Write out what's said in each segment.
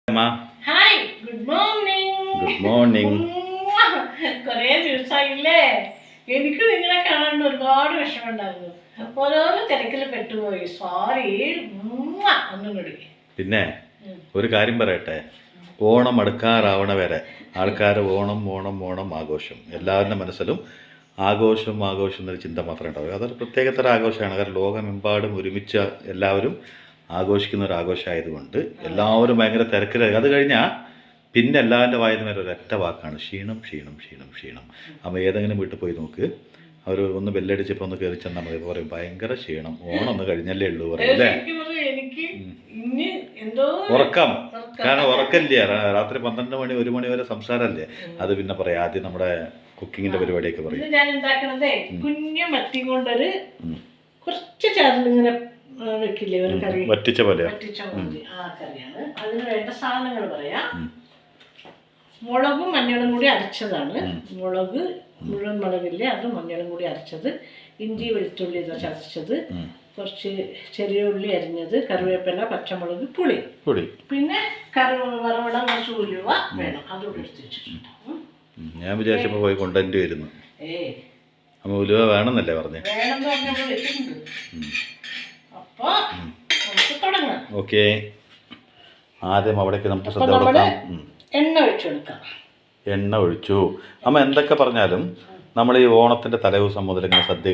Hi good morning. Good morning. കുറേ ദിവസമായില്ലേ? എനിക്ക് നിങ്ങളെ കാണാൻ ഒരുപാട് വിഷമമുണ്ടായിരുന്നു. അപ്പോൾ ഓരോരോ തിരക്കിൽ പെട്ടുപോയി. സോറി. ഒന്നും കൂടി. പിന്നെ ഒരു കാര്യം പറയട്ടെ, ഓണം അടുക്കാറാവണ വരെ ആൾക്കാർ ഓണം ഓണം ഓണം ആഘോഷം. എല്ലാവരുടെ മനസ്സിലും ആഘോഷം ആഘോഷം എന്നൊരു ചിന്ത മാത്രമേ ഉണ്ടാവുക. അതൊരു പ്രത്യേകതര ആഘോഷമാണ്. കാരണം ലോകമെമ്പാടും ഒരുമിച്ച് എല്ലാവരും ആഘോഷിക്കുന്ന ഒരു ആഘോഷമായതുകൊണ്ട് എല്ലാവരും ഭയങ്കര തിരക്കിലായി. അത് കഴിഞ്ഞാൽ പിന്നെ എല്ലാവരുടെ വായന വരെ ഒരൊറ്റ വാക്കാണ് ക്ഷീണം ക്ഷീണം ക്ഷീണം ക്ഷീണം. അപ്പോൾ ഏതെങ്കിലും വീട്ടിൽ പോയി നോക്ക്, അവർ ഒന്ന് ബെല്ലടിച്ചപ്പോൾ ഒന്ന് കയറി ചെന്നാൽ മതി, പറയും ഭയങ്കര ക്ഷീണം, ഓണം ഒന്ന് കഴിഞ്ഞല്ലേ ഉള്ളൂ പറയും അല്ലേ. ഉറക്കം, കാരണം ഉറക്കല്ലേ, രാത്രി 12 മണി 1 മണി വരെ സംസാരമല്ലേ. അത് പിന്നെ പറയാം. ആദ്യം നമ്മുടെ കുക്കിങ്ങിന്റെ പരിപാടിയൊക്കെ പറയും. ഞാൻ ഉണ്ടാക്കണതേ കുഞ്ഞു മത്തി കൊണ്ടൊരു കുറച്ച് ചാറിലിങ്ങനെ വെക്കില്ലേ, ഒരു കറി വറ്റിച്ച പോലെ. ആ കറിയാണ്. അതിന് വേണ്ട സാധനങ്ങൾ പറയാം. മുളകും മഞ്ഞളും കൂടി അരച്ചതാണ്. മുളക് മുഴുവൻ മുളകില്ലേ, അത് മഞ്ഞളും കൂടി അരച്ചത്, ഇഞ്ചി വെളുത്തുള്ളി ചതച്ചത്, കുറച്ച് ചെറിയ ഉള്ളി അരിഞ്ഞത്, കറിവേപ്പില, പച്ചമുളക്, പുളി, പിന്നെ വറവിടാൻ കുറച്ച് ഉലുവ വേണം. അതുകൂടി എടുത്ത് വെച്ചിട്ടുണ്ട്. ഞാൻ വിചാരിച്ചപ്പോൾ പോയി കൊണ്ടുവരേണ്ടി വരുന്നു. അമ്മ ഉലുവ വേണമെന്നല്ലേ പറഞ്ഞേ? വേണമെന്ന് പറഞ്ഞപ്പോൾ വെച്ചിട്ടുണ്ട്. അപ്പോൾ നമുക്ക് തുടങ്ങാം. ഓക്കെ, ആദ്യം അവിടേക്ക് നമുക്ക് ശ്രദ്ധ കൊടുക്കാം. എണ്ണ ഒഴിച്ചു കൊടുക്കാം. എണ്ണ ഒഴിച്ചു. അമ്മ എന്തൊക്കെ പറഞ്ഞാലും നമ്മൾ ഈ ഓണത്തിൻ്റെ തലേദിവസം മുതൽ ഇങ്ങനെ സദ്യ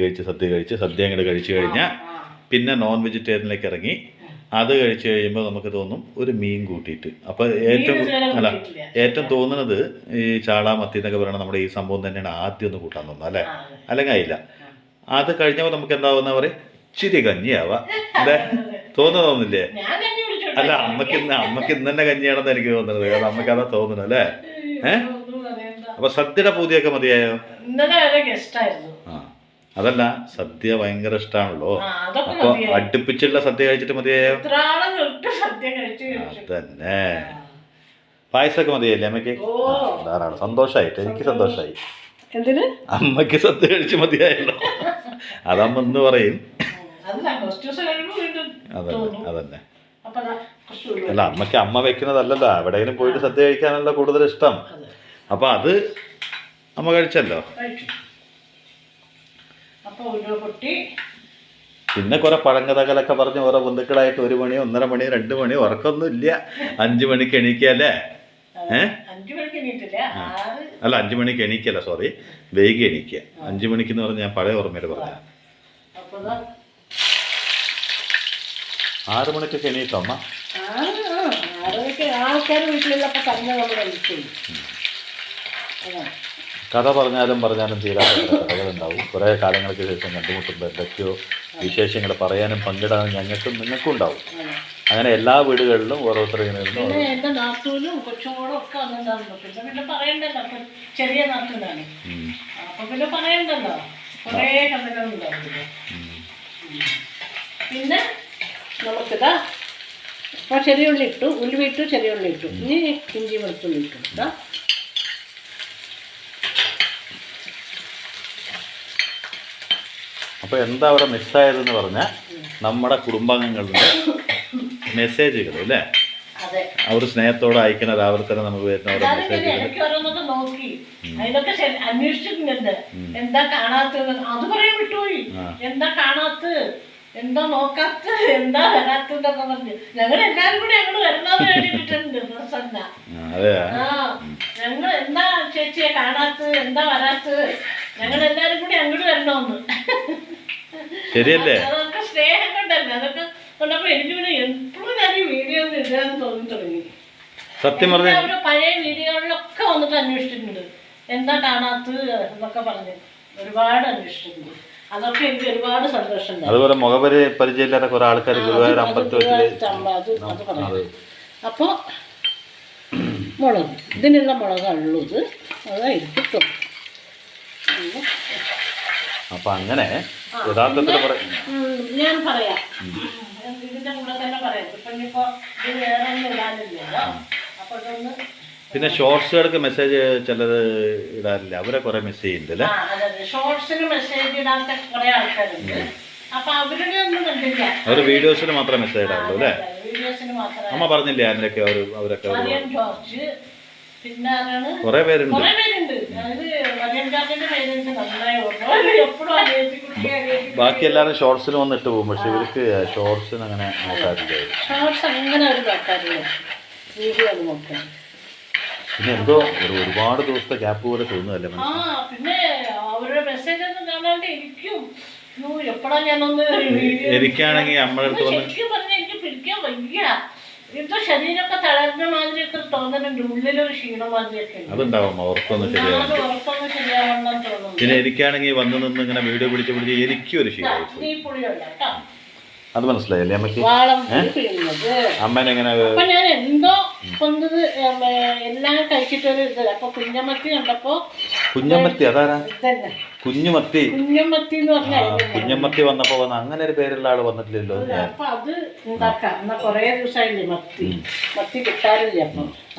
ഇങ്ങോട്ട് കഴിച്ചു കഴിഞ്ഞാൽ പിന്നെ നോൺ വെജിറ്റേറിയനിലേക്ക് ഇറങ്ങി അത് കഴിച്ചു കഴിയുമ്പോൾ നമുക്ക് തോന്നും ഒരു മീൻ കൂട്ടിയിട്ട്. അപ്പോൾ ഏറ്റവും തോന്നുന്നത് ഈ ചാള മത്തി എന്നൊക്കെ പറയുന്നത് നമ്മുടെ ഈ സംഭവം തന്നെയാണ് ആദ്യം ഒന്ന് കൂട്ടാൻ തോന്നുന്നത് അല്ലേ, അല്ലെങ്കിൽ ആയില്ല. അത് കഴിഞ്ഞപ്പോൾ നമുക്ക് എന്താവുന്ന പറയും ഇച്ചിരി കഞ്ഞിയാവാ അല്ലേ തോന്നുന്നില്ലേ? അല്ല, അമ്മക്ക് ഇന്ന് തന്നെ കഞ്ഞിയാണെന്ന് എനിക്ക് തോന്നുന്നത്. കാരണം നമുക്കതാ തോന്നുന്നു അല്ലേ. അപ്പൊ സദ്യയുടെ പൂതിയൊക്കെ മതിയായോ? ആ, അതല്ല, സദ്യ ഭയങ്കര ഇഷ്ടമാണല്ലോ. അപ്പൊ അടുപ്പിച്ചുള്ള സദ്യ കഴിച്ചിട്ട് മതിയായോ? അതന്നെ. പായസമൊക്കെ മതിയല്ലേ അമ്മയ്ക്ക്? ധാരാളം. സന്തോഷമായിട്ട്, എനിക്ക് സന്തോഷമായി. അമ്മയ്ക്ക് സദ്യ കഴിച്ച് മതിയായല്ലോ. അതമ്മ എന്ന് പറയും. അതന്നെ. അല്ല, അമ്മയ്ക്ക് അമ്മ വെക്കുന്നതല്ലല്ലോ, എവിടെയെങ്കിലും പോയിട്ട് സദ്യ കഴിക്കാനല്ലോ കൂടുതൽ ഇഷ്ടം. അപ്പൊ അത് അമ്മ കഴിച്ചല്ലോ. പിന്നെ കുറെ പഴങ്കഥകളൊക്കെ പറഞ്ഞ് ഓരോ ബന്ധുക്കളായിട്ട് 1 മണി 1:30 മണി 2 മണി ഉറക്കൊന്നും ഇല്ല. 5 മണിക്ക് എണീക്കല്ലേ? അല്ല, 5 മണിക്ക് എണീക്കല്ല, സോറി, വൈകി എണീക്കുക. 5 മണിക്കെന്ന് പറഞ്ഞ് ഞാൻ പഴയ ഓർമ്മയിൽ പറഞ്ഞ. 6 മണിക്കൊക്കെ എണീറ്റോ അമ്മ? കഥ പറഞ്ഞാലും തീരാത്ത കഥകളുണ്ടാവും. കുറേ കാലങ്ങൾക്ക് ശേഷം കണ്ടുമുട്ടുമ്പോൾ എന്തൊക്കെയോ വിശേഷങ്ങൾ പറയാനും പങ്കിടാനും ഞങ്ങൾക്കും നിങ്ങൾക്കും ഉണ്ടാവും. അങ്ങനെ എല്ലാ വീടുകളിലും ഓരോരുത്തർ ഇങ്ങനെ എന്റെ നാത്തൂനും കൊച്ചുമോളും ഒക്കെ വന്നിട്ടുണ്ടായിരുന്നു. പിന്നെ പറയണ്ടല്ലോ, ചെറിയ നാത്തൂനാണ്. അപ്പൊ പിന്നെ പറയണ്ടല്ലോ, കുറേ കഥകളുണ്ടായിരുന്നു. പിന്നെ നമുക്കിതാ ഇപ്പോൾ ചെറിയ ഉള്ളി ഇട്ടു, ഉലുവ ഇട്ടു, ചെറിയ ഉള്ളി ഇട്ടു. ഇനി ഇഞ്ചി വെളുത്തുള്ളി ഇട്ടു. ഇതാ അപ്പോൾ എന്താ അവിടെ മിസ്സായതെന്ന് പറഞ്ഞാൽ നമ്മുടെ കുടുംബാംഗങ്ങളുടെ മെസ്സേജുകൾ അല്ലേ, അവർ സ്നേഹത്തോടെ അയക്കുന്ന രാവിലെ തന്നെ നമുക്ക് വരുന്ന ഓരോ മെസ്സേജുകൾ നോക്കി അതിലൊക്കെ അന്വേഷിച്ചിട്ടുണ്ട്. എന്താ കാണാത്തത്, അത് പറയാൻ വിട്ടുപോയി. എന്താ കാണാത്തത്, എന്താ നോക്കാത്തത്, എന്താ വരാത്തതൊക്കെ പറഞ്ഞു. ഞങ്ങളെല്ലാരും കൂടി ഞങ്ങൾ വരണമെന്ന് വേണ്ടിയിട്ടുണ്ട്. പ്രസന്ന ഞങ്ങൾ എന്താ ചേച്ചിയെ കാണാത്തത്, എന്താ വരാത്തത്, ഞങ്ങളെല്ലാരും കൂടി അങ്ങോട്ട് വരണമെന്ന്. ശരിയല്ലേ? അതൊക്കെ സ്നേഹം കൊണ്ടല്ലേ. അതൊക്കെ കൊണ്ടപ്പോ എനിക്ക് പിന്നെ എപ്പോഴും ഞാൻ ഈ വീഡിയോ ഒന്നും ഇടാൻ തോന്നി തുടങ്ങി. സത്യം പറഞ്ഞ പഴയ വീഡിയോകളിലൊക്കെ വന്നിട്ട് അന്വേഷിച്ചിട്ടുണ്ട്. എന്താ കാണാത്തത് എന്നൊക്കെ പറഞ്ഞ് ഒരുപാട് അന്വേഷിച്ചിട്ടുണ്ട്. അതൊക്കെ എനിക്ക് ഒരുപാട് സന്തോഷം. അതുപോലെ മുഖപരിചയമില്ലാത്ത കുറെ ആൾക്കാർ ഗുരുവായൂർ അമ്പലത്തിൽ. അപ്പോൾ മുളക്, ഇതിനുള്ള മുളകുള്ളത് അതായിരിക്കും. അപ്പൊ അങ്ങനെ യഥാർത്ഥത്തിൽ ഞാൻ പറയാം, ഇതിന്റെ കൂടെ തന്നെ പറയാം. ഇപ്പൊ ഇനിയിപ്പോ ഇത് വേറെ ഒന്നും ഇടാനില്ലല്ലോ. അപ്പൊ ഇതൊന്ന് പിന്നെ ഷോർട്സുകൾക്ക് മെസ്സേജ് ചിലത് ഇടാറില്ല, അവരെ കുറെ മെസ്സേജ് ചെയ്യുന്നുണ്ട് അല്ലേ? ഷോർട്സിന് മെസ്സേജ് ഇടാത്ത കുറെ ആൾക്കാരുണ്ട്. അപ്പൊ അവരുടെ ഒന്നും കണ്ടില്ല. അവർ വീഡിയോസിന് മാത്രം മെസ്സേജ് ആവുള്ളൂ അല്ലേ? വീഡിയോസിന് മാത്രമേ. അമ്മ പറഞ്ഞില്ലേ അതിലൊക്കെ അവരൊക്കെ മറിയം ജോർജ്, പിന്നെ ആരാണ്, കുറെ പേരുണ്ട്. കുറെ പേരുണ്ട്. അതായത് മറിയം ജോർജിന്റെ പേരുണ്ട്, നന്നായി ഓർമ്മ. എപ്പോഴും അനിയത്തി ബാക്കി എല്ലാവരും ഷോർട്സിന് വന്നിട്ട് പോകും. പക്ഷെ ഇവർക്ക് ഷോർട്സിന് അങ്ങനെ നോക്കാറില്ല. ഷോർട്സ് അങ്ങനെ അവർ നോക്കാറില്ല, വീഡിയോ അത് നോക്കാൻ. പിന്നെ എന്തോ ഒരുപാട് ദിവസത്തെ ഗ്യാപ്പ് പോലെ തോന്നുന്നല്ലേ? പിന്നെ അവരുടെ മെസ്സേജ് ഒന്നും കാണാണ്ട് എനിക്കും എപ്പോഴാ ഞാനൊന്ന് എനിക്കാണെങ്കിൽ നമ്മുടെ അടുത്ത് ശരിക്കും പറഞ്ഞാൽ എനിക്ക് പിടിക്കാൻ വയ്യ. എന്തോ ശരീരമൊക്കെ തളർന്ന മാതിരിയൊക്കെ തോന്നുന്നുണ്ട്, ഉള്ളിലൊരു ക്ഷീണം മാതിരിയൊക്കെ അതുണ്ടാവും. ഉറപ്പൊന്നും ശരിയാവും. ഉറപ്പൊന്നും ശരിയാവണം തോന്നുന്നു. പിന്നെ എനിക്കാണെങ്കിൽ വന്ന് നിന്ന് ഇങ്ങനെ വീഡിയോ പിടിച്ച് എനിക്കും ഒരു ക്ഷീണം. ഈ പുളിയല്ല കേട്ടോ, അത് മനസ്സിലായല്ലേ അമ്മയ്ക്ക്? അമ്മേനെങ്ങനെ അപ്പൊ ഞാൻ എന്തോ കൊണ്ടത് എല്ലാം കഴിച്ചിട്ടൊരു ഇത്. അപ്പൊ കുഞ്ഞമ്മത്തി കണ്ടപ്പോ, കുഞ്ഞമ്മത്തി അതാരാ? കുഞ്ഞുമത്തി. കുഞ്ഞമ്മത്തി എന്ന് പറഞ്ഞാൽ കുഞ്ഞമ്മത്തി വന്നപ്പോ അങ്ങനെ ഒരു പേരുള്ള ആള് വന്നിട്ടില്ലല്ലോ. അപ്പൊ അത് ഉണ്ടാക്കാം. എന്നാ കൊറേ ദിവസമായില്ലേ മത്തി കിട്ടാറില്ല.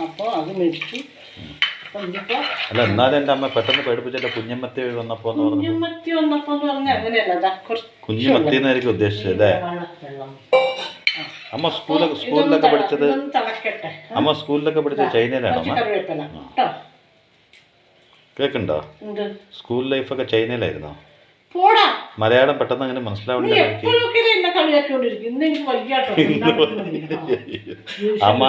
അപ്പൊ അത് മേടിച്ചു. അല്ല എന്നാലും എന്റെ അമ്മ പെട്ടെന്ന് പേടിപ്പിച്ചല്ലോ കുഞ്ഞമ്മത്തി വന്നപ്പോ. കുഞ്ഞമ്മത്തി വന്നപ്പോ എന്ന് പറഞ്ഞാൽ അങ്ങനെയല്ല, കുഞ്ഞുമത്തി എന്നായിരിക്കും ഉദ്ദേശിച്ചത് അല്ലേ? അമ്മ സ്കൂളിലൊക്കെ പഠിച്ചത് ചൈനയിലാണോ? കേക്കണ്ടോ? സ്കൂൾ ലൈഫൊക്കെ ചൈനയിലായിരുന്നോ? മലയാളം പെട്ടെന്ന് അങ്ങനെ മനസ്സിലാവണ്ടേ? അമ്മ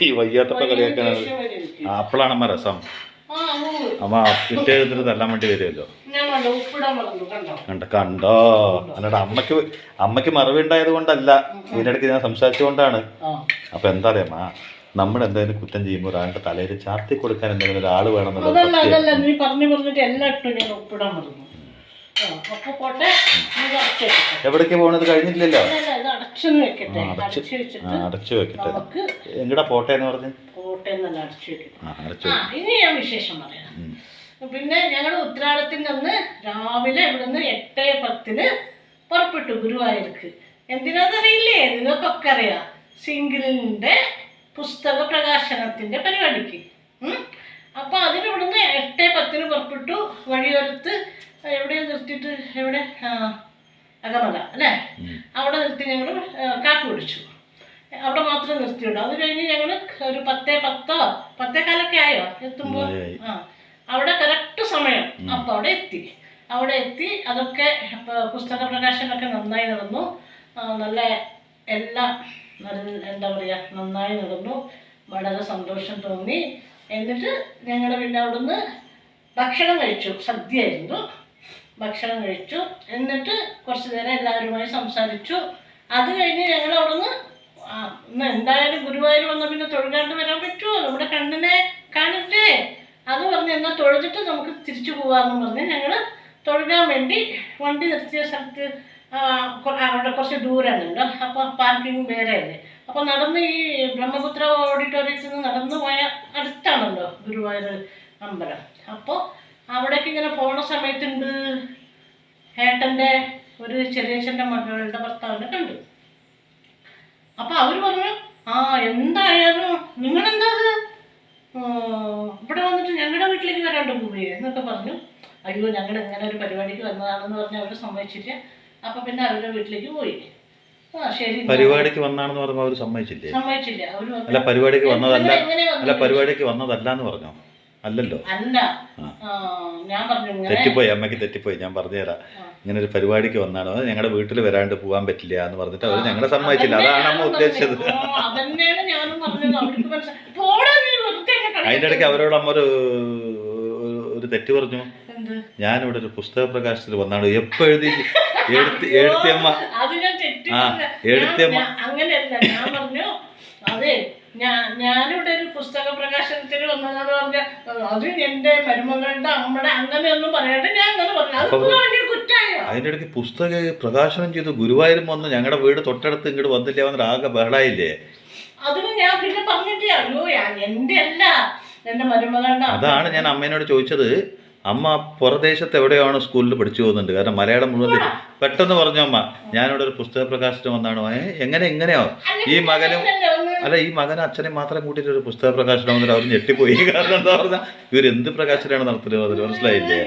ഈ വയ്യാത്തപ്പോ കളിയാക്കാണ്. അപ്പോഴാണ് അമ്മ രസം. അമ്മ പിറ്റേന്ന് തല്ലാൻ വേണ്ടി വരുമല്ലോ. കണ്ടോ? അല്ലാണ്ട് അമ്മയ്ക്ക് മറവി ഉണ്ടായത് കൊണ്ടല്ല, ഇതിനിടയ്ക്ക് ഞാൻ സംസാരിച്ചുകൊണ്ടാണ്. അപ്പൊ എന്താ അറിയാമ, നമ്മൾ എന്തെങ്കിലും കുറ്റം ചെയ്യുമ്പോൾ ഒരാളുടെ തലയിൽ ചാർത്തി കൊടുക്കാൻ എന്തെങ്കിലും ഒരാൾ വേണമെന്നുള്ളത്. എവിടേക്ക് പോണത് കഴിഞ്ഞില്ലല്ലോ. അടച്ചു വെക്കട്ടെ. എങ്ങടാ പോട്ടെ എന്ന് പറഞ്ഞു? ഇനി ഞാൻ വിശേഷം പറയാം. പിന്നെ ഞങ്ങൾ ഉത്രാടത്തിന് അന്ന് രാവിലെ ഇവിടുന്ന് 8:10 പുറപ്പെട്ടു ഗുരുവായൂർക്ക്. എന്തിനാന്നറിയില്ലേ? നിങ്ങൾക്കൊക്കെ അറിയാം, സിംഗിളിന്റെ പുസ്തക പ്രകാശനത്തിന്റെ പരിപാടിക്ക്. അപ്പൊ അതിനിവിടുന്ന് 8:10 പുറപ്പെട്ടു. വഴിയോരത്ത് എവിടെയോ നിർത്തിയിട്ട്, എവിടെ, അകമല അല്ലേ, അവിടെ നിർത്തി ഞങ്ങൾ കാപ്പി കുടിച്ചു. അവിടെ മാത്രമേ നിർത്തിയുള്ളൂ. അത് കഴിഞ്ഞ് ഞങ്ങൾ ഒരു 10:10 10:15 ആയോ എത്തുമ്പോൾ. അവിടെ കറക്റ്റ് സമയം. അപ്പോൾ അവിടെ എത്തി. അതൊക്കെ പുസ്തക പ്രകാശനമൊക്കെ നന്നായി നടന്നു. നല്ല എല്ലാം എന്താ പറയുക, നന്നായി നടന്നു. വളരെ സന്തോഷം തോന്നി. എന്നിട്ട് ഞങ്ങൾ പിന്നെ അവിടുന്ന് ഭക്ഷണം കഴിച്ചു. സദ്യയായിരുന്നു. ഭക്ഷണം കഴിച്ചു. എന്നിട്ട് കുറച്ച് നേരം എല്ലാവരുമായി സംസാരിച്ചു. അത് കഴിഞ്ഞ് ഞങ്ങൾ അവിടുന്ന് എന്തായാലും ഗുരുവായൂർ വന്നാൽ പിന്നെ തൊഴുകാണ്ട് വരാൻ പറ്റുമോ? നമ്മുടെ കണ്ണിനെ കാണില്ലേ? അത് പറഞ്ഞ് എന്നാൽ തൊഴുതിട്ട് നമുക്ക് തിരിച്ചു പോകാമെന്ന് പറഞ്ഞ് ഞങ്ങൾ തൊഴുകാൻ വേണ്ടി വണ്ടി നിർത്തിയ സ്ഥലത്ത് അവിടെ കുറച്ച് ദൂരമുണ്ടല്ലോ. അപ്പോൾ പാർക്കിംഗ് വേറെ അല്ലേ. അപ്പോൾ നടന്ന് ഈ ബ്രഹ്മപുത്ര ഓഡിറ്റോറിയത്തിൽ നിന്ന് നടന്നു പോയ അടുത്താണല്ലോ ഗുരുവായൂർ അമ്പലം. അപ്പോൾ അവിടേക്ക് ഇങ്ങനെ പോണ സമയത്തുണ്ട് ഏട്ടൻ്റെ ഒരു ചെറിയച്ഛൻ്റെ മകളുടെ ഭർത്താവിനെ കണ്ടു. അപ്പോൾ അവർ പറഞ്ഞു, എന്തായാലും നിങ്ങളെന്താ ഇവിടെ വന്നിട്ട് ഞങ്ങളുടെ വീട്ടിലേക്ക് വരാണ്ട് പോവുകയെ എന്നൊക്കെ പറഞ്ഞു. അയ്യോ ഞങ്ങൾ ഇങ്ങനെ ഒരു പരിപാടിക്ക് വന്നതാണെന്ന് പറഞ്ഞ് അവർ സമ്മതിച്ചില്ല. അപ്പോൾ പിന്നെ അവരുടെ വീട്ടിലേക്ക് പോയി. ശരി, പരിപാടിക്ക് വന്നാണെന്ന് പറഞ്ഞാൽ അവർ സമ്മതിച്ചില്ല. അല്ല പരിപാടിക്ക് വന്നതല്ല എന്ന് പറഞ്ഞോ? അല്ലല്ലോ, അല്ല, ഞാൻ പറഞ്ഞു തെറ്റിപ്പോയി. അമ്മയ്ക്ക് തെറ്റിപ്പോയി. ഞാൻ പറഞ്ഞുതരാം. ഇങ്ങനെ ഒരു പരിപാടിക്ക് വന്നാണ്, ഞങ്ങളുടെ വീട്ടിൽ വരാണ്ട് പോകാൻ പറ്റില്ല എന്ന് പറഞ്ഞിട്ട് അവർ ഞങ്ങളെ സമ്മതിച്ചില്ല. അതാണ് അമ്മ ഉദ്ദേശിച്ചത്. അതിൻ്റെ ഇടയ്ക്ക് അവരോട് അമ്മ ഒരു തെറ്റ് പറഞ്ഞു. ഞാനിവിടെ ഒരു പുസ്തക പ്രകാശനത്തിൽ വന്നാണ്. എപ്പോ എഴുത്തിയമ്മ അങ്ങനെയല്ല, ഞാൻ പറഞ്ഞു അതെ ഞാനിവിടെ ഒരു പുസ്തക പ്രകാശനത്തിന് വന്നതെന്ന് പറഞ്ഞ അത് എന്റെ മരുമകളുടെ അമ്മയുടെ അങ്ങനെയൊന്നും പറയാണ്ട് ഞാൻ അങ്ങനെ പറഞ്ഞു. കുറ്റായോ? അതിന്റെ ഇടയ്ക്ക് പുസ്തക പ്രകാശനം ചെയ്തു ഗുരുവായൂരും വന്ന് ഞങ്ങളുടെ വീട് തൊട്ടടുത്ത് ഇങ്ങോട്ട് വന്നില്ല വന്നിട്ട് ആകെ ബഹളായില്ലേ? അതിന് ഞാൻ പിന്നെ പറഞ്ഞിട്ടില്ല. അയ്യോ എന്റെ അല്ല, എന്റെ മരുമകളുടെ. അതാണ് ഞാൻ അമ്മേനോട് ചോദിച്ചത്. അമ്മ പുറദേശത്ത് എവിടെയാണ് സ്കൂളിൽ പഠിച്ചു പോകുന്നുണ്ട്. കാരണം മലയാളം മുഴുവൻ പെട്ടെന്ന് പറഞ്ഞു അമ്മ ഞാനിവിടെ ഒരു പുസ്തക പ്രകാശനം വന്നാണോ? എങ്ങനെയോ ഈ മകനും അച്ഛനെയും മാത്രം കൂട്ടിയിട്ട് ഒരു പുസ്തക പ്രകാശനം വന്നിട്ട് അവർ ഞെട്ടിപ്പോയി. കാരണം എന്താ പറഞ്ഞാൽ ഇവരെന്ത് പ്രകാശനമാണ് നടത്തുന്നത്? അതിൽ മനസ്സിലായില്ലേ?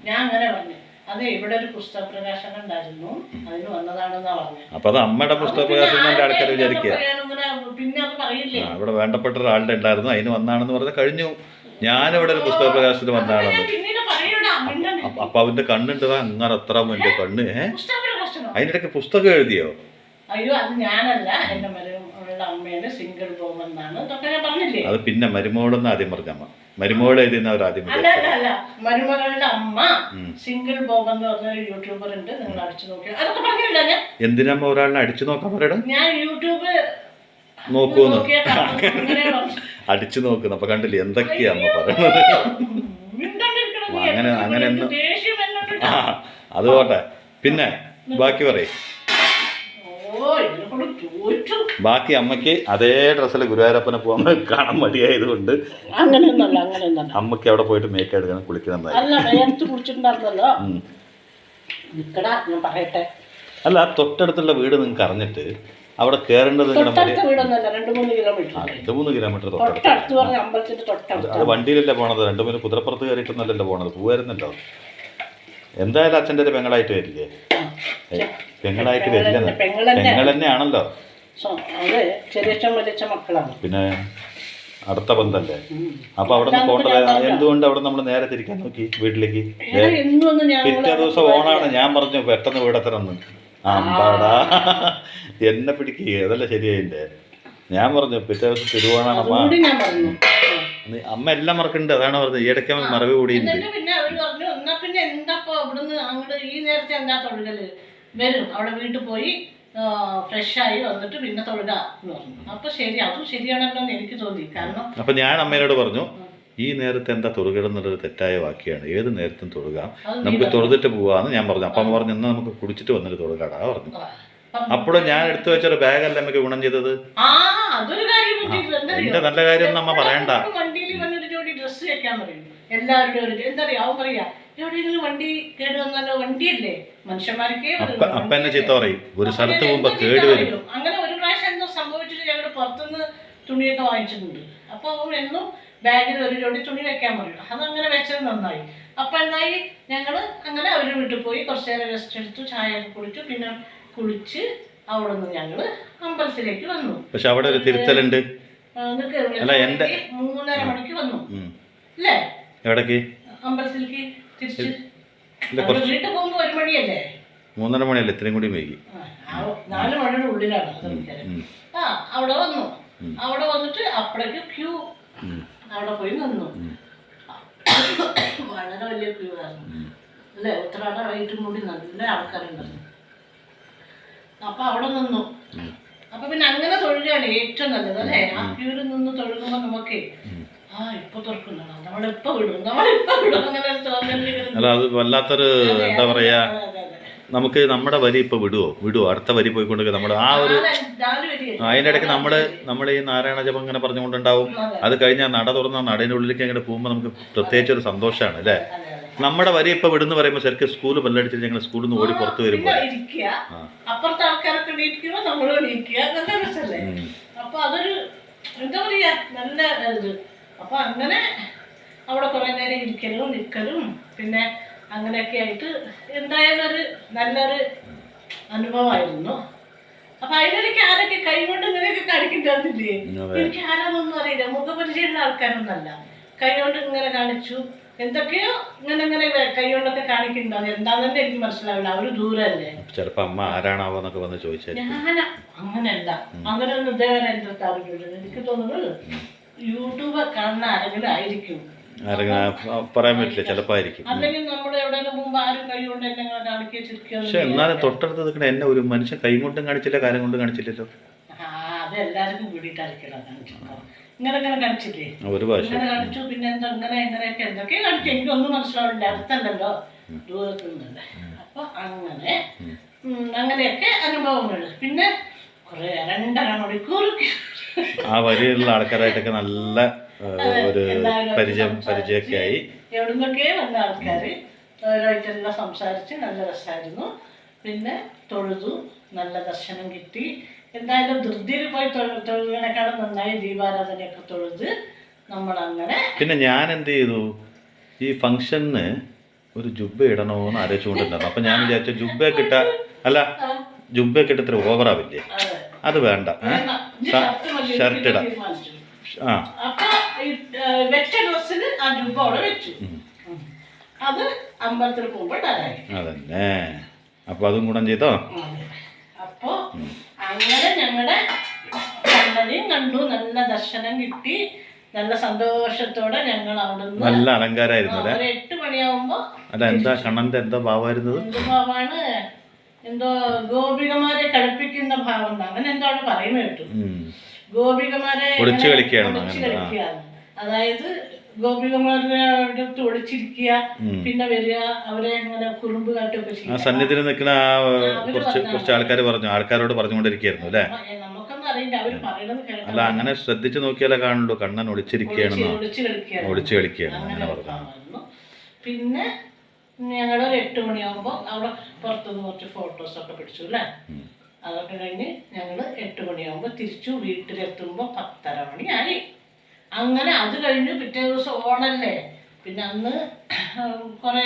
ഞാൻ അങ്ങനെ പറഞ്ഞു. അതെ, ഇവിടെ ഒരു പുസ്തക പ്രകാശനം ഉണ്ടായിരുന്നു, അതിന് വന്നതാണെന്നാ പറഞ്ഞത്. അപ്പൊ അത് അമ്മയുടെ പുസ്തക പ്രകാശനം ആൾക്കാർ വിചാരിക്കുക പിന്നെ അത് പറയില്ലേ. ഇവിടെ വേണ്ടപ്പെട്ട ഒരാളുടെ ഉണ്ടായിരുന്നു, അതിന് വന്നാണെന്ന് പറഞ്ഞാൽ കഴിഞ്ഞു. ഞാനിവിടെ ഒരു പുസ്തക പ്രകാശനത്തിന് വന്നാണെന്ന്. അപ്പൊ അവന്റെ കണ്ണുണ്ട് അങ്ങനെ അത്ര എന്റെ കണ്ണ്. അതിനിടയ്ക്ക് പുസ്തകം എഴുതിയോ? അയ്യോ, അത് ഞാനല്ല, എന്റെ മരുമകളുടെ അമ്മയാണ് സിംഗിൾ ബോംബ് എന്നാണ്, ഇതൊക്കെ ഞാൻ പറഞ്ഞില്ലേ. അത് പിന്നെ മരുമോളെന്ന് ആദ്യം പറഞ്ഞമ്മ, മരുമോൾ എഴുതുന്നവർ ആദ്യം. അല്ല, മരുമകളുടെ അമ്മ സിംഗിൾ ബോംബ് എന്ന് പറഞ്ഞ യൂട്യൂബർ ഉണ്ട്, നിങ്ങൾ അടിച്ചു നോക്കിയാൽ അതൊക്കെ പറഞ്ഞില്ല ഞാൻ. എന്തിനമ്മ ഒരാളിനെ അടിച്ചു നോക്കാൻ പറയണം? ഞാൻ യൂട്യൂബ് നോക്കൂന്ന് അടിച്ചു നോക്കുന്നു. അപ്പൊ കണ്ടില്ലേ എന്തൊക്കെയാ അമ്മ പറയുന്നത്. അങ്ങനെ അത് പോട്ടെ. പിന്നെ ബാക്കി പറയും. ബാക്കി അമ്മയ്ക്ക് അതേ ഡ്രസ്സിൽ ഗുരുവായൂരപ്പനെ പോകാൻ കാണാൻ മടിയായതുകൊണ്ട് അമ്മയ്ക്ക് അവിടെ പോയിട്ട് മേക്ക് എടുക്കണം, കുളിക്കുന്നതായിരുന്നു. അല്ല, തൊട്ടടുത്തുള്ള വീട് നിങ്ങൾക്ക് അറിഞ്ഞിട്ട് അവിടെ കയറേണ്ടത് 2-3 കിലോമീറ്റർ തൊട്ടടുത്ത്. അത് വണ്ടിയിലല്ലേ പോണത്, 2-3 കുതിരപ്പുറത്ത് കയറിയിട്ടൊന്നല്ലല്ലോ പോണത്, പോവായിരുന്നല്ലോ. എന്തായാലും അച്ഛൻ്റെ ഒരു പെങ്ങളായിട്ട് വരില്ലേ? പെങ്ങളായിട്ട് വരില്ല, പെങ്ങൾ തന്നെയാണല്ലോ. പിന്നെ അടുത്ത ബന്ധല്ലേ. അപ്പൊ അവിടെ നിന്ന് പോകേണ്ടത് എന്തുകൊണ്ട് അവിടെ നമ്മൾ നേരെ തിരിക്കാൻ നോക്കി വീട്ടിലേക്ക്? പിറ്റേ ദിവസം ഓണാണ്, ഞാൻ പറഞ്ഞു പെട്ടെന്ന് വീടെത്തണമെന്ന്. അമ്പാടാ എന്നെ പിടിക്കുക, അതല്ല ശരിയായില്ലേ? ഞാൻ പറഞ്ഞു പിറ്റേ ദിവസം തിരുവോണാണ് അമ്മ എല്ലാം മറക്കുന്നുണ്ട്. അതാണ് പറഞ്ഞത്, ഈ ഇടയ്ക്ക് മറവി കൂടിയുണ്ട്. പിന്നെ എന്താ ഇവിടുന്ന് അങ്ങോട്ട് ഈ നേരത്തെ എന്താ തൊഴുകല് വരും, അവിടെ വീട്ടിൽ പോയി ഫ്രഷായി വന്നിട്ട് പിന്നെ തൊഴുക എന്ന് പറഞ്ഞു. അപ്പൊ ശരി, അതും ശരിയാണല്ലോ എന്ന് എനിക്ക് തോന്നി. കാരണം അപ്പൊ ഞാൻ അമ്മയോട് പറഞ്ഞു, ഈ നേരത്തെ എന്താ തൊഴുകെന്നുള്ളൊരു തെറ്റായ വാക്യാണ്, ഏത് നേരത്തും തൊഴുകാം, നമുക്ക് തൊഴുതിട്ട് പോവാന്ന് ഞാൻ പറഞ്ഞു. അപ്പം പറഞ്ഞു എന്നാ നമുക്ക് കുടിച്ചിട്ട് വന്നിട്ട് തൊഴുകാടാ പറഞ്ഞു. അപ്പോഴും ഞാൻ എടുത്തു വെച്ചൊരു ബാഗല്ലേ നമുക്ക് ഗുണം ചെയ്തത്. എന്റെ നല്ല കാര്യം അമ്മ പറയണ്ട. വണ്ടിയിൽ വന്നിട്ട് ജോഡി ഡ്രസ്സ് വെക്കാൻ പറയും എല്ലാവരുടെയും. എന്താ പറയാ, അവൻ പറയാ എവിടെയെങ്കിലും വണ്ടി കേട് വന്നാലോ, വണ്ടിയല്ലേ മനുഷ്യന്മാർക്കേ. അപ്പ എന്നെ ചീത്ത പറയും, ഒരു സ്ഥലത്ത് പോകുമ്പോ കേട് വരും. അങ്ങനെ ഒരു പ്രാവശ്യം എന്തോ സംഭവിച്ചിട്ട് ഞങ്ങൾ പുറത്തുനിന്ന് തുണിയൊക്കെ വാങ്ങിച്ചിട്ടുണ്ട്. അപ്പൊ അവൻ എന്നും ബാഗിൽ ഒരു ജോഡി തുണി വെക്കാൻ പറയും. അതങ്ങനെ വെച്ചത് നന്നായി. അപ്പൊ എന്തായി, ഞങ്ങള് അങ്ങനെ അവര് വീട്ടിൽ പോയി കുറച്ചു നേരം റെസ്റ്റ് എടുത്തു, ചായ ഒക്കെ കുടിച്ചു, പിന്നെ കുളിച്ച് അവിടെ നിന്ന് ഞങ്ങള് അമ്പലത്തിലേക്ക് വന്നു. പക്ഷെ അവിടെ ഒരു തിരുത്തലുണ്ട്. 3:30 മണിക്ക് വന്നു അല്ലേ എവിടേക്ക്? അമ്പലത്തിലേക്ക് തിരിച്ച്. വീട്ടിൽ പോകുമ്പോ 1 മണിയല്ലേ? 3:30 മണിയല്ലേ? ഇത്രയും കൂടി വൈകി. 4 മണിയുടെ ഉള്ളിലാണ്. അവിടെ വന്നു. അവിടെ വന്നിട്ട് അപ്പോഴേക്ക് ക്യൂ, അവിടെ പോയി നിന്നു. വളരെ വലിയ ക്യൂ ആയിരുന്നു അല്ലേ? ഉത്തരാട വൈകിട്ടും കൂടി നല്ല ആൾക്കാരുണ്ടായിരുന്നു. അപ്പൊ അവിടെ നിന്നു. അപ്പൊ പിന്നെ അങ്ങനെ തൊഴുകയാണ് ഏറ്റവും നല്ലത് അല്ലേ? ആ ക്യൂവിൽ നിന്ന് തൊഴുകുമ്പോ നമുക്ക് ഇപ്പൊ തുറക്കുന്നതാണ്, നമ്മളിപ്പോ വിടും അങ്ങനെ അല്ല, അത് വല്ലാത്തൊരു എന്താ പറയാ, നമുക്ക് നമ്മുടെ വരി ഇപ്പൊ വിടുവോ അടുത്ത വരി പോയിക്കൊണ്ട് നമ്മുടെ ആ ഒരു അതിൻ്റെ ഇടയ്ക്ക് നമ്മൾ ഈ നാരായണ ജപം ഇങ്ങനെ പറഞ്ഞുകൊണ്ടുണ്ടാവും. അത് കഴിഞ്ഞാൽ നട തുറന്ന നടയുടെ ഉള്ളിലേക്ക് അങ്ങനെ പോകുമ്പോൾ നമുക്ക് പ്രത്യേകിച്ച് ഒരു സന്തോഷമാണ് അല്ലേ? നമ്മുടെ വരി ഇപ്പൊ വിടുന്ന പറയുമ്പോൾ ശരിക്കും സ്കൂൾ ബെല്ലടിച്ചിട്ട് ഞങ്ങൾ സ്കൂളിൽ നിന്ന് ഓടി പുറത്ത് വരുമ്പോൾ അപ്പൊ അതൊരു എന്താ പറയാ നല്ല ഇത്. അപ്പൊ അങ്ങനെ അവിടെ കുറെ നേരം ഇരിക്കലും നിൽക്കലും പിന്നെ അങ്ങനെയൊക്കെ ആയിട്ട് എന്തായാലും ഒരു നല്ലൊരു അനുഭവമായിരുന്നു. അപ്പൊ അതിനിടയ്ക്ക് ആരൊക്കെ കൈ കൊണ്ട് ഇങ്ങനെയൊക്കെ കാണിക്കണ്ടായിരുന്നില്ലേ? എനിക്ക് ആരാന്നൊന്നും അറിയില്ല, മുഖപരിചയമുള്ള ആൾക്കാരൊന്നല്ല. കൈ കൊണ്ട് ഇങ്ങനെ കാണിച്ചു, എന്തൊക്കെയോ ഇങ്ങനെ കൈ കൊണ്ടൊക്കെ കാണിക്കുന്നുണ്ട്. എന്താണെന്ന് എനിക്ക് മനസ്സിലാവില്ല, അവര് ദൂരല്ലേ. ചിലപ്പോ അമ്മ ആരാണാവോന്നൊക്കെ വന്ന് ചോദിച്ചാൽ ഞാൻ അങ്ങനെയല്ല, അങ്ങനെയൊന്നും ഇതേവരെ എൻ്റെ അടുത്ത് അറിയില്ല. എനിക്ക് തോന്നുന്നത് യൂട്യൂബ് കാണുന്ന ആരെങ്കിലും ആയിരിക്കും, പറയാൻ പറ്റില്ല, ചിലപ്പോ ആയിരിക്കും. അല്ലെങ്കിൽ നമ്മുടെ എവിടെയെങ്കിലും മുമ്പ് ആരും കൈ കൊണ്ട് എന്നെ കാണിക്കുക ചിരിക്കുക. പക്ഷെ എന്നാലും തൊട്ടടുത്ത് നിൽക്കണ എന്നെ ഒരു മനുഷ്യൻ കൈ കൊണ്ടും കാണിച്ചില്ല, കാലം കൊണ്ടും കാണിച്ചില്ലല്ലോ. അത് എല്ലാവർക്കും കൂടിയിട്ടായിരിക്കണം കാണിച്ചിട്ടുണ്ടോ? ഇങ്ങനെ കാണിച്ചില്ലേ? ഒരു ഭാഷ ഇങ്ങനെ കാണിച്ചു, പിന്നെ എന്താ ഇങ്ങനെയൊക്കെ എന്തൊക്കെ കാണിച്ചു, എനിക്കൊന്നും മനസ്സിലാവില്ല, അടുത്തല്ലല്ലോ, ദൂരത്തു നിന്നല്ലേ. അപ്പൊ അങ്ങനെയൊക്കെ അനുഭവങ്ങൾ. പിന്നെ കുറെ 2.5 മണിക്കൂർ ആ വരിയുള്ള ആൾക്കാരായിട്ടൊക്കെ നല്ല ഒരു പരിചയമൊക്കെ ആയി. എവിടുന്നൊക്കെ വന്ന ആൾക്കാര് അവരായിട്ടെല്ലാം സംസാരിച്ച് നല്ല രസമായിരുന്നു. പിന്നെ തൊഴുതു, നല്ല ദർശനം കിട്ടി. എന്തായാലും ധൃതിയിൽ പോയി തൊഴുതിനേക്കാളും നന്നായി ദീപാരാധനയൊക്കെ തൊഴുത് നമ്മളങ്ങനെ. പിന്നെ ഞാൻ എന്ത് ചെയ്തു, ഈ ഫംഗ്ഷന് ഒരു ജുബ്ബ ഇടണോന്ന് ആലോചിച്ചുകൊണ്ടിരുന്നു. അപ്പം ഞാൻ വിചാരിച്ചു ജുബ്ബയൊക്കെ ഇട്ട് ഇത്ര ഓവറാവില്ലേ, അത് വേണ്ട, ഷർട്ട് ഇടാം. ആ അതന്നെ, അപ്പൊ അതും ഗുണം ചെയ്തോ. അപ്പൊ അങ്ങനെ ഞങ്ങളുടെ കണ്ണനെയും കണ്ടു, നല്ല ദർശനം കിട്ടി, നല്ല സന്തോഷത്തോടെ ഞങ്ങൾ അവിടുന്ന്. നല്ല അലങ്കാരായിരുന്നു അല്ലേ? 8 മണിയാവുമ്പോ. അല്ല, എന്താ കണ്ണന്റെ എന്താ ഭാവമായിരുന്നത്? എന്ത് ഭാവാണ്, എന്തോ ഗോപികമാരെ കളിപ്പിക്കുന്ന ഭാവം, അങ്ങനെ എന്തോ അവിടെ പറയുന്ന കേട്ടു. ഗോപികമാരെ ഒളിച്ചു കളിക്കുകയാണ്. അതായത് ഗോപികമാരുടെ അടുത്ത് ഒളിച്ചിരിക്കുക, പിന്നെ വരിക, അവരെ അങ്ങനെ കുറുമ്പ് കാട്ടൊക്കെ ചെയ്യും. സന്നിധിയിൽ നിൽക്കുന്ന കുറച്ച് ആൾക്കാർ ആൾക്കാരോട് പറഞ്ഞുകൊണ്ടിരിക്കുകയായിരുന്നു അല്ലേ? നമുക്കൊന്നും അറിയില്ല, അവര് പറയണത് കേൾക്കാം. അല്ല, അങ്ങനെ ശ്രദ്ധിച്ചു നോക്കിയാലേ കാണുള്ളൂ കണ്ണൻ ഒളിച്ചിരിക്കുകയാണെന്നോ, ഒളിച്ചു കളിക്കുകയാണ് അങ്ങനെ പറഞ്ഞു. പിന്നെ ഞങ്ങളൊരു 8 മണിയാകുമ്പോൾ അവിടെ പുറത്തുനിന്ന് കുറച്ച് ഫോട്ടോസൊക്കെ പിടിച്ചു അല്ലേ. അതൊക്കെ കഴിഞ്ഞ് ഞങ്ങൾ 8 മണിയാകുമ്പോൾ തിരിച്ചു വീട്ടിലെത്തുമ്പോൾ 10:30 മണിയായി. അങ്ങനെ അത് കഴിഞ്ഞ് പിറ്റേ ദിവസം ഓണല്ലേ, പിന്നെ അന്ന് കുറേ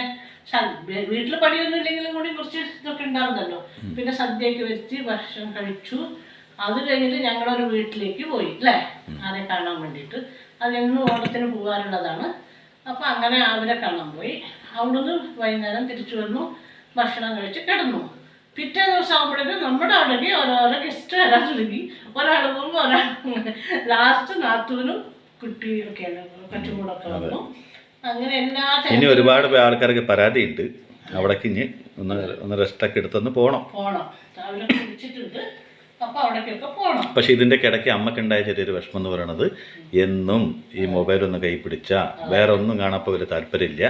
വീട്ടിൽ പണിയൊന്നും ഇല്ലെങ്കിലും കൂടി കുറച്ച് ഇതൊക്കെ ഉണ്ടാകുന്നല്ലോ. പിന്നെ സദ്യയൊക്കെ വെച്ച് ഭക്ഷണം കഴിച്ചു. അത് കഴിഞ്ഞിട്ട് ഞങ്ങളൊരു വീട്ടിലേക്ക് പോയി അല്ലേ, ആരെ കാണാൻ വേണ്ടിയിട്ട്. അതെന്നും ഓണത്തിന് പോകാനുള്ളതാണ്. അപ്പം അങ്ങനെ അവരെ കാണാൻ പോയി. അവിടുന്ന് വൈകുന്നേരം തിരിച്ചു വന്നു, ഭക്ഷണം കഴിച്ച് കിടന്നു. പിറ്റേ ദിവസം ആകുമ്പോഴേക്കും നമ്മുടെ അവിടേക്ക് ഓരോരോ ഗസ്റ്റ് വരാൻ തുടങ്ങി. ഒരാൾ പോകുമ്പോൾ ഒരാൾ, ലാസ്റ്റ് നാത്തൂനും കുട്ടിയൊക്കെയാണ്, കച്ചുകൂടൊക്കെ വന്നു. അങ്ങനെ ഇനി ഒരുപാട് ആൾക്കാർക്ക് പരാതിയുണ്ട്, അവിടേക്ക് ഇനി ഒന്ന് റെസ്റ്റൊക്കെ എടുത്തൊന്ന് പോകണം. അവരൊക്കെ വിളിച്ചിട്ടുണ്ട്, അപ്പോൾ അവിടേക്കൊക്കെ പോകണം. പക്ഷെ ഇതിൻ്റെ ഇടയ്ക്ക് അമ്മക്കുണ്ടായ ചെറിയൊരു വിഷമം എന്ന് പറയുന്നത്, എന്നും ഈ മൊബൈലൊന്ന് കൈ പിടിച്ചാൽ വേറെ ഒന്നും കാണാപ്പോൾ വലിയ താല്പര്യമില്ല.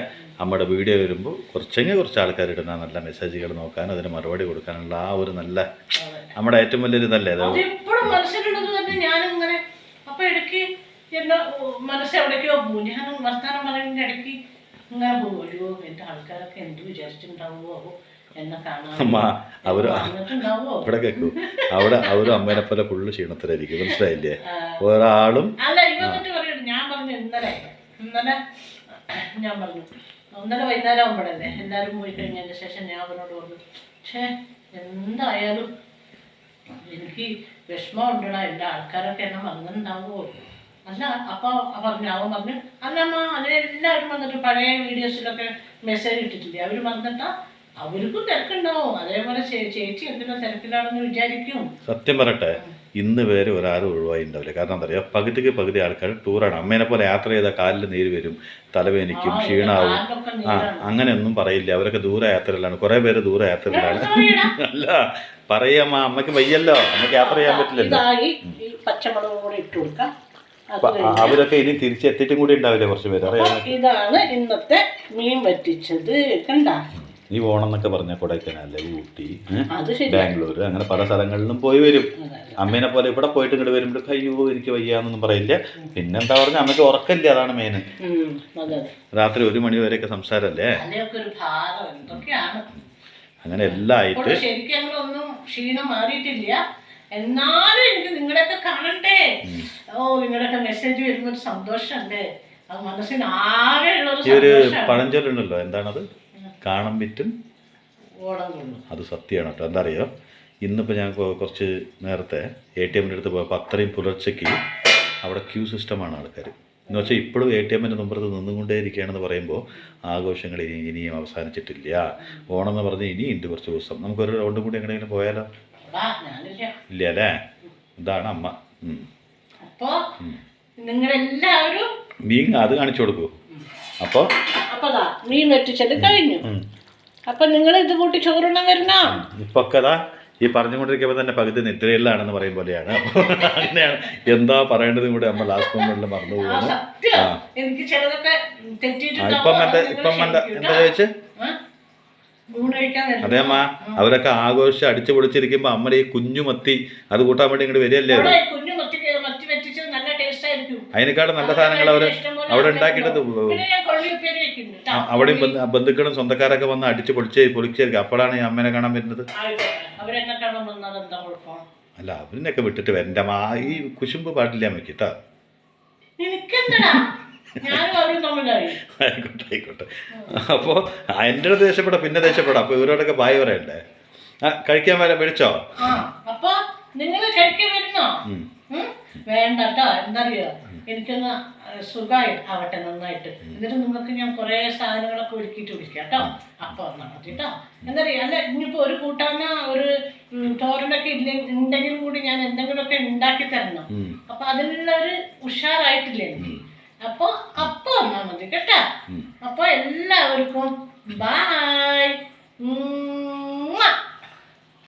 അമ്മയുടെ വീഡിയോ വരുമ്പോൾ കുറച്ച് ആൾക്കാരിടുന്ന നല്ല മെസ്സേജുകൾ നോക്കാനും അതിന് മറുപടി കൊടുക്കാനുള്ള ആ ഒരു നല്ല നമ്മുടെ ഏറ്റവും വലിയൊരു ഇതല്ലേ അത്. എപ്പോഴും മനസ്സിലുള്ളത് തന്നെ. ഞാനിങ്ങനെ അപ്പോൾ ഇടയ്ക്ക് എൻ്റെ മനസ്സെവിടേക്കോ പോകും, ഞാൻ വർത്താനം പറയുന്നതിൻ്റെ ഇടയ്ക്ക് ഇങ്ങനെ പോകും. അയ്യോ, എൻ്റെ ആൾക്കാരൊക്കെ എന്ത് വിചാരിച്ചിട്ടുണ്ടാവുമോ എന്നെ കാണാൻ, ഇവിടെ കേൾക്കൂ, അവരും അമ്മേനെ പോലെ ഫുള്ള് ക്ഷീണത്തിലായിരിക്കും, മനസ്സിലായില്ലേ? ഒരാളും അല്ല. എന്നിട്ട് പറയുന്നു, ഞാൻ പറഞ്ഞു ഇന്നലെ ഞാൻ പറഞ്ഞു ഇന്നലെ വൈകുന്നേരം ആകുമ്പോഴല്ലേ എല്ലാവരും പോയി കഴിഞ്ഞതിന് ശേഷം ഞാൻ അവനോട് പറഞ്ഞു, എന്തായാലും എനിക്ക് വിഷമം ഉണ്ടടാ, എൻ്റെ ആൾക്കാരൊക്കെ എന്നെ വന്നിട്ടുണ്ടാവുമോ. അല്ല, അപ്പോൾ അവൻ പറഞ്ഞു, അല്ലമ്മ അതിലെല്ലാവരും വന്നിട്ട് പഴയ വീഡിയോസിലൊക്കെ മെസ്സേജ് ഇട്ടിട്ടില്ലേ, അവർ വന്നിട്ടാ അവർക്കും തിരക്കുണ്ടാവും. അതേപോലെ ചേച്ചി എന്തിനാ തിരക്കിലാണെന്ന് വിചാരിക്കും. സത്യം പറയട്ടെ, ഇന്ന് വരെ ഒരാളും ഒഴിവായി ഉണ്ടാവില്ല. കാരണം എന്താ പറയുക, പകുതി ആൾക്കാർ ടൂറാണ്. അമ്മേനെ പോലെ യാത്ര ചെയ്താൽ കാലിൽ നീര് വരും, തലവേനിക്കും, ക്ഷീണാവും. അങ്ങനെയൊന്നും പറയില്ല. അവരൊക്കെ ദൂര യാത്രയിലാണ്, കുറേ പേര് ദൂര യാത്രയിലാണ്. അല്ല പറയമ്മ, അമ്മയ്ക്ക് വയ്യല്ലോ, അമ്മയ്ക്ക് യാത്ര ചെയ്യാൻ പറ്റില്ലല്ലോ. അവരൊക്കെ ഇനി തിരിച്ചെത്തിയിട്ടും കൂടി ഉണ്ടാവില്ലേ കുറച്ച് പേര്. ഇതാണ് ഇന്നത്തെ മീൻ വറ്റിച്ചത്. കണ്ടാ, ഈ ഓണം എന്നൊക്കെ പറഞ്ഞ കൊടൈക്കനാല്, ഊട്ടി, ബാംഗ്ലൂർ, അങ്ങനെ പല സ്ഥലങ്ങളിലും പോയി വരും. അമ്മേനെ പോലെ ഇവിടെ പോയിട്ട് ഇങ്ങോട്ട് വരുമ്പോൾ അയ്യോ എനിക്ക് വയ്യാന്നൊന്നും പറയില്ല. പിന്നെന്താ പറഞ്ഞ, അമ്മയ്ക്ക് ഉറക്കമില്ല, അതാണ് മെയിന്. രാത്രി 1 മണി വരെയൊക്കെ സംസാരല്ലേ. അങ്ങനെ എല്ലാം ആയിട്ട് ശരിക്കും ഒന്നും ക്ഷീണം മാറിയിട്ടില്ല. എന്നാലും എനിക്ക് നിങ്ങളെയൊക്കെ കാണണ്ടേ. നിങ്ങളൊക്കെ മെസ്സേജ് വരുമ്പോൾ ഒരു സന്തോഷമല്ലേ, അത് മനസ്സിന് ആകെ ഉള്ളൊരു പഴഞ്ചൊല്ലുണ്ടല്ലോ, എന്താണത്, കാണാൻ പറ്റും ഓണം കൊണ്ടു. അത് സത്യമാണ് കേട്ടോ. എന്താ അറിയോ, ഇന്നിപ്പോൾ ഞാൻ കുറച്ച് നേരത്തെ ATM-ൻ്റെ അടുത്ത് പോയപ്പോൾ അത്രയും പുലർച്ചയ്ക്ക് അവിടെ ക്യൂ സിസ്റ്റമാണ് ആൾക്കാർ. എന്ന് വെച്ചാൽ ഇപ്പോഴും ATM-ൻ്റെ മുമ്പത്ത് നിന്നുകൊണ്ടേ ഇരിക്കുകയാണെന്ന് പറയുമ്പോൾ ആഘോഷങ്ങൾ ഇനിയും അവസാനിച്ചിട്ടില്ല. ഓണം എന്ന് പറഞ്ഞാൽ ഇനിയുണ്ട് കുറച്ച് ദിവസം. നമുക്കൊരു റൗണ്ടും കൂടി എങ്ങനെയെങ്കിലും പോയാലോ? ഇല്ല അല്ലേ. ഇതാണ് അമ്മ. അപ്പോൾ നിങ്ങളെല്ലാവരും മീൻ അത് കാണിച്ചു കൊടുക്കൂ. അപ്പോൾ മീൻ വെട്ടിച്ചത് കഴിഞ്ഞു. അപ്പൊ നിങ്ങൾ ഇത് കൂട്ടി ചോറുണ്ണാൻ വരുന്നോ? ഇപ്പൊ ഈ പറഞ്ഞുകൊണ്ടിരിക്കുമ്പോൾ തന്നെ പകുതി നിദ്രയിലാണെന്ന് പറയും പോലെയാണ്. അപ്പോൾ അങ്ങനെയാണ്, എന്താ പറയേണ്ടതും കൂടെ അമ്മ ലാസ്റ്റ് മൊമെന്റിൽ മറന്നു പോവാണ്. ഇപ്പം എന്താ ചോദിച്ചേ? അതെ അമ്മ, അവരൊക്കെ ആഘോഷിച്ച് അടിച്ചു പൊളിച്ചിരിക്കുമ്പോ അമ്മ ഈ കുഞ്ഞുമത്തി അത് കൂട്ടാൻ വേണ്ടി ഇങ്ങോട്ട് വരികയല്ലേ. അതിനെക്കാളും നല്ല സാധനങ്ങൾ അവിടെ ഉണ്ടാക്കിയിട്ട് അവിടെയും ബന്ധുക്കളും സ്വന്തക്കാരൊക്കെ വന്ന് അടിച്ച് പൊളിച്ചായിരിക്കും. അപ്പോഴാണ് ഈ അമ്മേനെ കാണാൻ വരുന്നത്. അല്ല, അവരിനൊക്കെ വിട്ടിട്ട് വരണ്ട. ഈ കുശുമ്പ് പാട്ടില്ല അമ്മയ്ക്ക് കേട്ടോ. ഞാനും അവരും തമ്മിലായി. ആയിക്കോട്ടെ ആയിക്കോട്ടെ. അപ്പോൾ എൻ്റെ അടുത്ത് ദേഷ്യപ്പെടാം, പിന്നെ ദേഷ്യപ്പെടാം. അപ്പോൾ ഇവരോടൊക്കെ ബായ് പറയണ്ടേ? കഴിക്കാൻ വരാൻ വിളിച്ചോ? അപ്പൊ നിങ്ങൾ കഴിക്കാൻ വരുന്നോ? വേണ്ട കേട്ടോ. എന്താ അറിയോ, എനിക്കൊന്ന് സുഖമായി ആവട്ടെ നന്നായിട്ട്. എന്നിട്ട് നിങ്ങൾക്ക് ഞാൻ കുറേ സാധനങ്ങളൊക്കെ ഒരുക്കിയിട്ട് വിളിക്കാം കേട്ടോ. അപ്പൊ വന്നാൽ മതി കേട്ടോ. എന്താ അറിയാ, അല്ല ഇനിയിപ്പോ ഒരു കൂട്ടാന ഒരു തോരനൊക്കെ ഉണ്ടെങ്കിലും കൂടി ഞാൻ എന്തെങ്കിലുമൊക്കെ ഉണ്ടാക്കി തരണം. അപ്പൊ അതിനുള്ള ഒരു ഉഷാറായിട്ടില്ലേ എനിക്ക്. അപ്പൊ വന്നാൽ മതി കേട്ടോ. അപ്പൊ എല്ലാവർക്കും ബായ്.